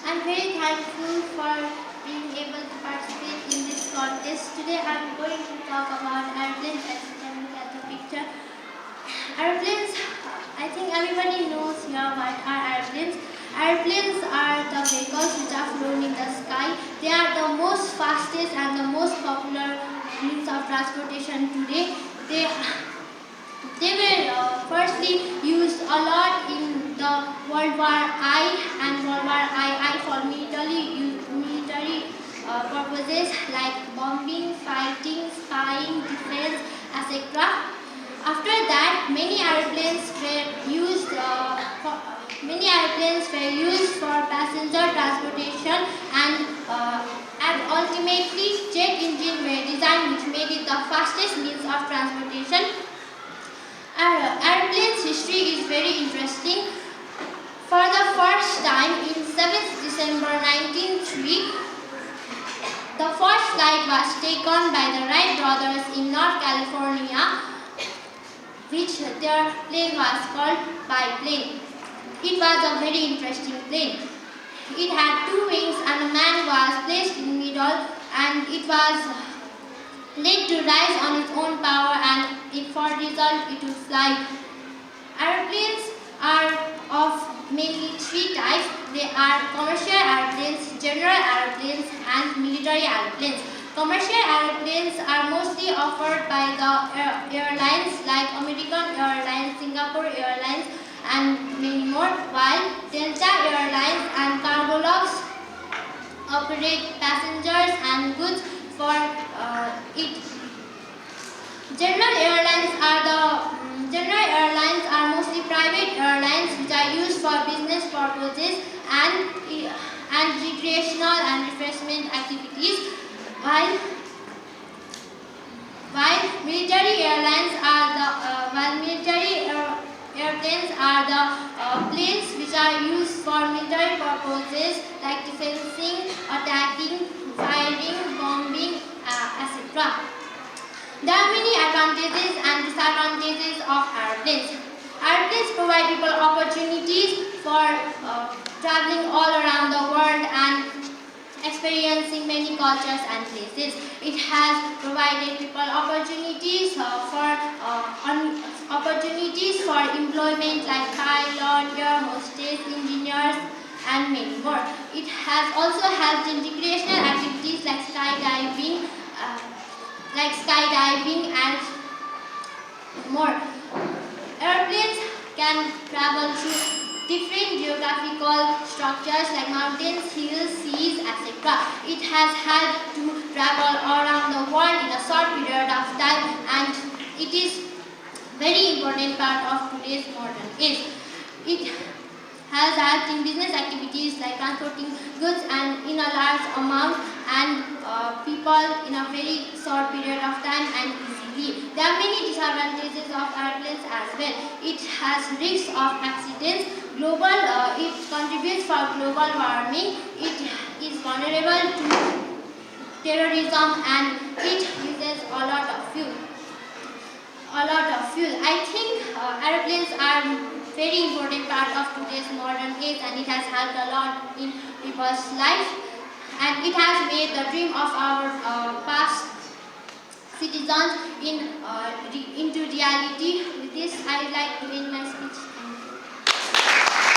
I'm very thankful for being able to participate in this contest. Today I'm going to talk about airplanes. As you can look at the picture. Airplanes, I think everybody knows here what are airplanes. Airplanes are the vehicles which are flown in the sky. They are the most fastest and the most popular means of transportation today. They were firstly used a lot in the World War I and World War II for military purposes like bombing, fighting, spying, defense, etc. After that, many airplanes were used for passenger transportation, and ultimately jet engine were designed, which made it the fastest means of transportation. Airplanes history is very interesting. For the first time in 7th December 1903, the first flight was taken by the Wright brothers in North California, which their plane was called biplane. It was a very interesting plane. It had two wings and a man was placed in the middle, and it was made to rise on its own power, and for result it would fly. Airplanes are of mainly three types. They are commercial airplanes, general airplanes, and military airplanes. Commercial airplanes are mostly offered by the airlines like American Airlines, Singapore Airlines, and many more, while Delta Airlines and Cargolux operate passengers and goods for it. General airlines are mostly private airlines which are used for business purposes and recreational and refreshment activities, while military airplanes are the planes which are used for military purposes like defending, attacking, firing, bombing, etc. There are many advantages and disadvantages of airplanes. Airplanes provide people opportunities for traveling all around the world and experiencing many cultures and places. It has provided people opportunities for employment like pilot, air hostess, engineers, and many more. It has also helped in recreational activities like skydiving and more. Airplanes can travel through different geographical structures like mountains, hills, seas, etc. It has helped to travel around the world in a short period of time, and it is very important part of today's modern age. It has helped in business activities like transporting goods and in a large amount and people in a very short period of time and easily. There are many disadvantages of airplanes as well. It has risks of accidents. It contributes for global warming. It is vulnerable to terrorism, and it uses a lot of fuel. I think airplanes are very important part of today's modern age, and it has helped a lot in people's life, and it has made the dream of our past citizens into reality. With this, I would like to end my speech.